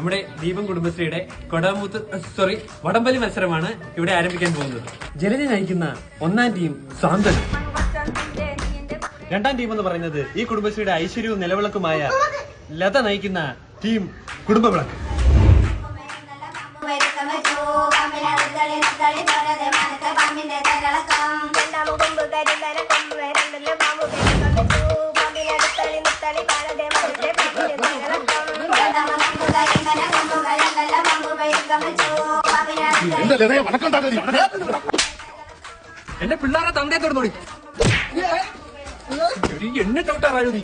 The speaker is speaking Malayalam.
നമ്മുടെ ദീപം കുടുംബശ്രീയുടെ വടംവലി മത്സരമാണ് ഇവിടെ ആരംഭിക്കാൻ പോകുന്നത്. ജലജ നയിക്കുന്ന ഒന്നാം ടീം സാന്ത്വനം, രണ്ടാം ടീം എന്ന് പറയുന്നത് ഈ കുടുംബശ്രീയുടെ ഐശ്വര്യവും നിലവിളക്കുമായ ലത നയിക്കുന്ന ടീം കുടുംബവിളക്ക്. എന്റെ പിള്ളേരെ തന്തേ തൊടുന്നോടി എന്നെ തൊട്ടാറായോ നീ?